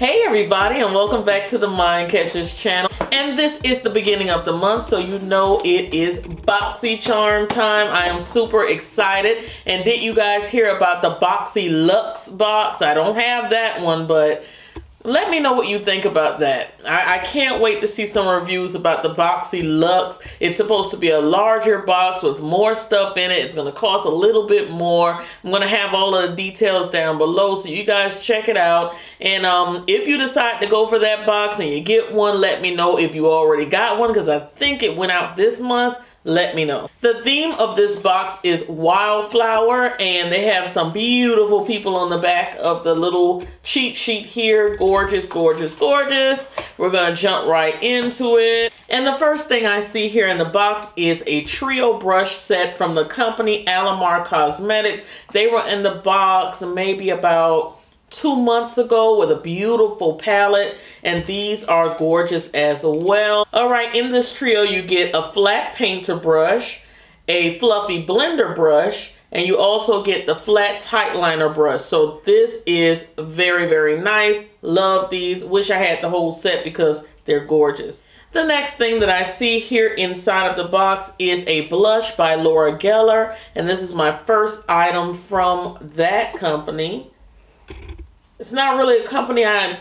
Hey everybody, and welcome back to the Mind Catchers channel. And this is the beginning of the month, so you know it is BoxyCharm time. I am super excited. And did you guys hear about the Boxy Luxe box? I don't have that one, but let me know what you think about that. I can't wait to see some reviews about the Boxy Luxe. It's supposed to be a larger box with more stuff in it. It's going to cost a little bit more. I'm going to have all of the details down below, so you guys check it out. And if you decide to go for that box and you get one, let me know. If you already got one, because I think it went out this month, let me know. The theme of this box is wildflower, and they have some beautiful people on the back of the little cheat sheet here. Gorgeous, gorgeous, gorgeous. We're gonna jump right into it. And the first thing I see here in the box is a trio brush set from the company Alamar Cosmetics. They were in the box maybe about 2 months ago with a beautiful palette, and these are gorgeous as well. All right, in this trio you get a flat painter brush, a fluffy blender brush, and you also get the flat tight liner brush. So this is very, very nice. Love these. Wish I had the whole set because they're gorgeous. The next thing that I see here inside of the box is a blush by Laura Geller, and this is my first item from that company. It's not really a company I,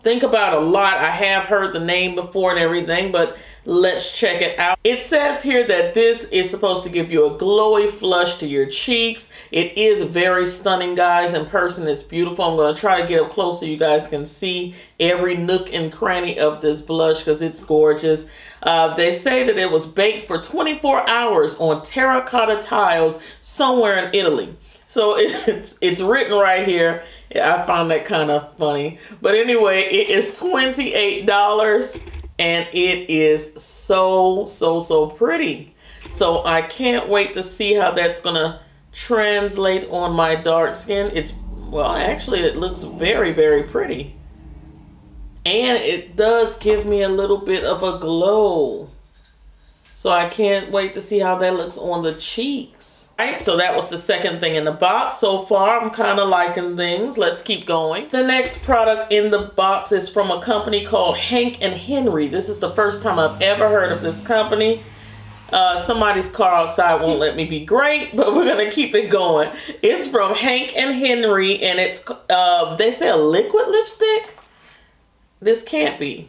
think about a lot. I have heard the name before and everything, but let's check it out. It says here that this is supposed to give you a glowy flush to your cheeks. It is very stunning, guys. In person, it's beautiful. I'm going to try to get up close so you guys can see every nook and cranny of this blush because it's gorgeous. They say that it was baked for 24 hours on terracotta tiles somewhere in Italy. So it's written right here. I found that kind of funny. But anyway, it is $28 and it is so pretty. So I can't wait to see how that's gonna translate on my dark skin. Well, actually it looks very, very pretty. And it does give me a little bit of a glow. So I can't wait to see how that looks on the cheeks. Right, so that was the second thing in the box. So far, I'm kind of liking things. Let's keep going. The next product in the box is from a company called Hank & Henry. This is the first time I've ever heard of this company. Somebody's car outside won't let me be great, but we're going to keep it going. It's from Hank & Henry, and it's, they say a liquid lipstick? This can't be.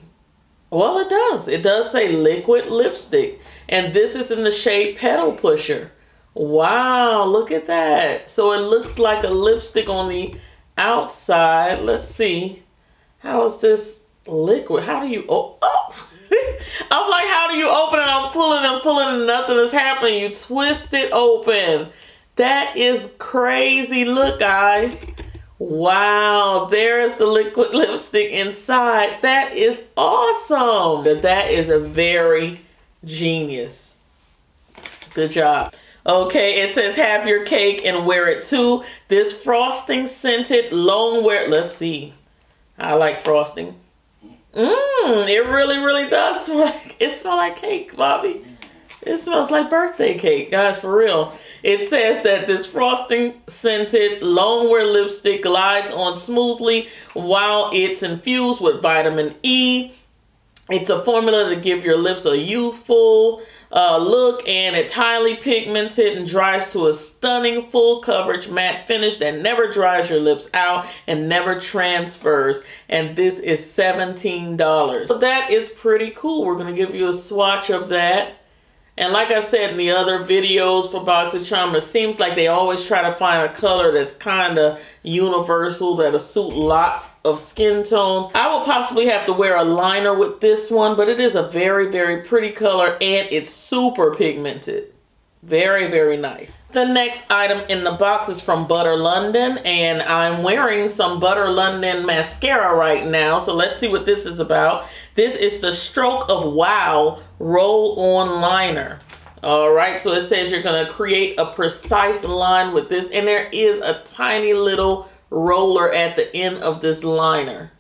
Well, it does. It does say liquid lipstick, and this is in the shade Petal Pusher. Wow, look at that. So it looks like a lipstick on the outside. Let's see. How is this liquid? How do you, I'm like, how do you open it? I'm pulling and nothing is happening. You twist it open. That is crazy. Look, guys. Wow, there is the liquid lipstick inside. That is awesome. That is a very genius. Good job. Okay, it says have your cake and wear it too. This frosting scented lone wear. Let's see. I like frosting. It really does smell like, it smells like cake, Bobby. It smells like birthday cake, guys, for real. It says that this frosting scented lone wear lipstick glides on smoothly while it's infused with vitamin E. It's a formula to give your lips a youthful look, and it's highly pigmented and dries to a stunning full coverage matte finish that never dries your lips out and never transfers. And this is $17. So that is pretty cool. We're going to give you a swatch of that. And like I said in the other videos for BoxyCharm, it seems like they always try to find a color that's kind of universal, that'll suit lots of skin tones. I will possibly have to wear a liner with this one, but it is a very, very pretty color, and it's super pigmented. Very, very nice. The next item in the box is from Butter London, and I'm wearing some Butter London mascara right now, so let's see what this is about. This is the Stroke of Wow Roll-On Liner. All right, so it says you're gonna create a precise line with this, and there is a tiny little roller at the end of this liner.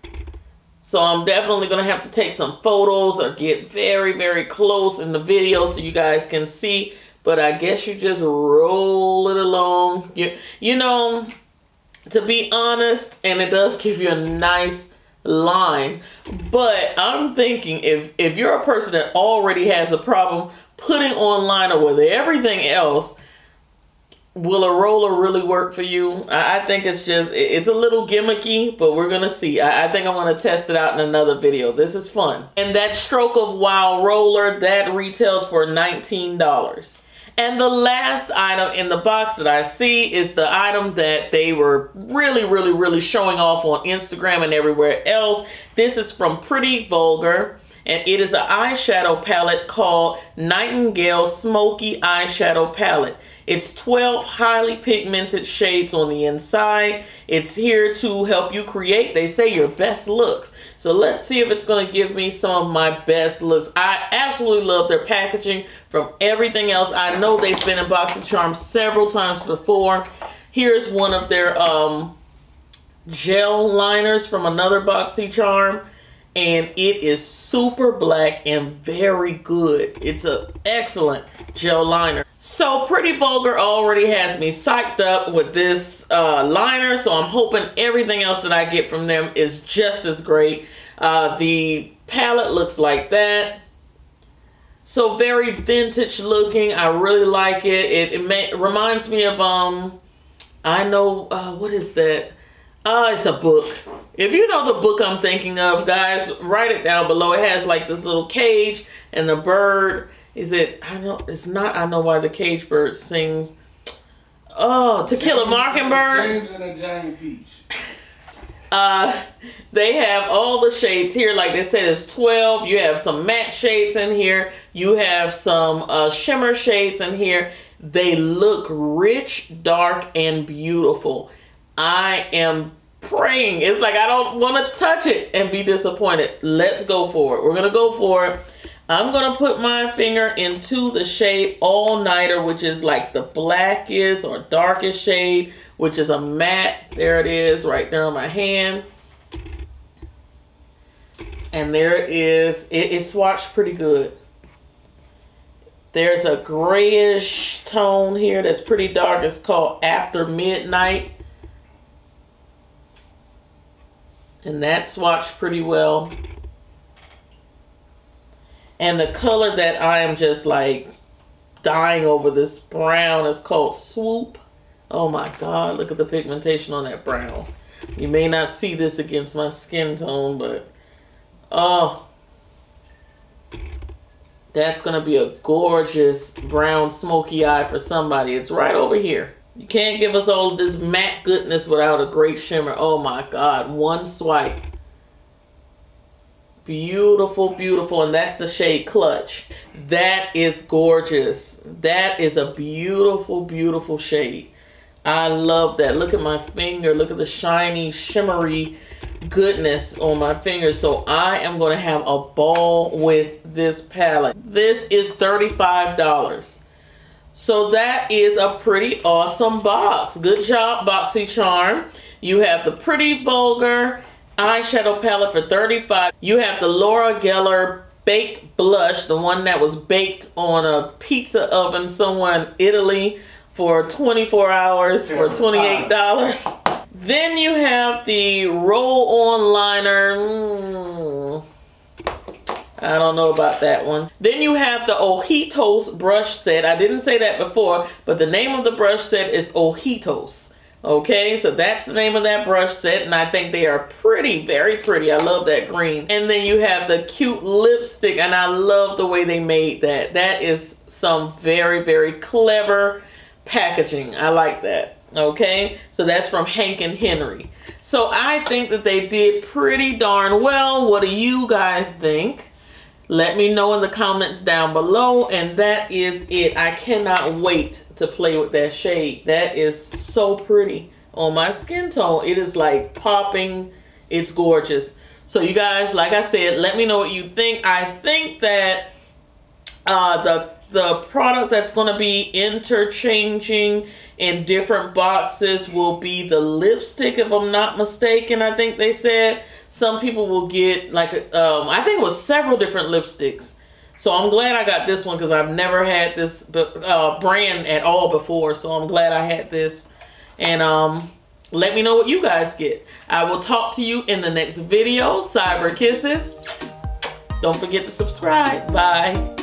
So I'm definitely gonna have to take some photos or get very, very close in the video so you guys can see. But I guess you just roll it along. You know, to be honest, and it does give you a nice line. But I'm thinking if you're a person that already has a problem putting on liner with everything else, will a roller really work for you? I think it's a little gimmicky, but we're gonna see. I think I'm gonna test it out in another video. This is fun. And that Stroke of Wow roller, that retails for $19. And the last item in the box that I see is the item that they were really showing off on Instagram and everywhere else. This is from Pretty Vulgar, and it is an eyeshadow palette called Nightingale Smokey Eyeshadow Palette. It's 12 highly pigmented shades on the inside. It's here to help you create, they say, your best looks. So let's see if it's going to give me some of my best looks. I absolutely love their packaging from everything else. I know they've been in BoxyCharm several times before. Here's one of their gel liners from another BoxyCharm. And it is super black and very good. It's an excellent gel liner. So Pretty Vulgar already has me psyched up with this liner, so I'm hoping everything else that I get from them is just as great. The palette looks like that. So very vintage looking. I really like it. It reminds me of, I know, what is that? It's a book. If you know the book I'm thinking of, guys, write it down below. It has like this little cage and the bird. Is it? I know it's not. I Know Why the Cage Bird Sings. Oh, To Kill a Mockingbird. James and a Giant Peach. They have all the shades here. Like they said, it's 12. You have some matte shades in here. You have some shimmer shades in here. They look rich, dark, and beautiful. I am praying. It's like I don't want to touch it and be disappointed. Let's go for it. We're going to go for it. I'm going to put my finger into the shade All Nighter, which is like the blackest or darkest shade, which is a matte. There it is right there on my hand. And there it is. It swatched pretty good. There's a grayish tone here that's pretty dark. It's called After Midnight. And that swatched pretty well. And the color that I am just like dying over, this brown, is called Swoop. Oh my God, look at the pigmentation on that brown. You may not see this against my skin tone, but oh, that's gonna be a gorgeous brown smoky eye for somebody. It's right over here. You can't give us all this matte goodness without a great shimmer. Oh my God, one swipe. Beautiful, beautiful. And that's the shade Clutch. That is gorgeous. That is a beautiful, beautiful shade. I love that. Look at my finger. Look at the shiny, shimmery goodness on my finger. So I am going to have a ball with this palette. This is $35. So that is a pretty awesome box. Good job, BoxyCharm. You have the Pretty Vulgar eyeshadow palette for $35. You have the Laura Geller Baked Blush, the one that was baked on a pizza oven somewhere in Italy for 24 hours for $28. Then you have the roll-on liner. I don't know about that one. Then you have the Ojitos brush set. I didn't say that before, but the name of the brush set is Ojitos. Okay, so that's the name of that brush set, and I think they are pretty, very pretty. I love that green. And then you have the cute lipstick, and I love the way they made that. That is some very, very clever packaging. I like that. Okay, so that's from Hank and Henry. So I think that they did pretty darn well. What do you guys think? Let me know in the comments down below. And that is it. I cannot wait to play with that shade. That is so pretty on my skin tone. It is like popping. It's gorgeous. So you guys, like I said, let me know what you think. I think that the product that's going to be interchanging in different boxes will be the lipstick, if I'm not mistaken. I think they said some people will get like I think it was several different lipsticks. So I'm glad I got this one because I've never had this brand at all before. So I'm glad I had this. And Let me know what you guys get. I will talk to you in the next video. Cyber kisses. Don't forget to subscribe. Bye.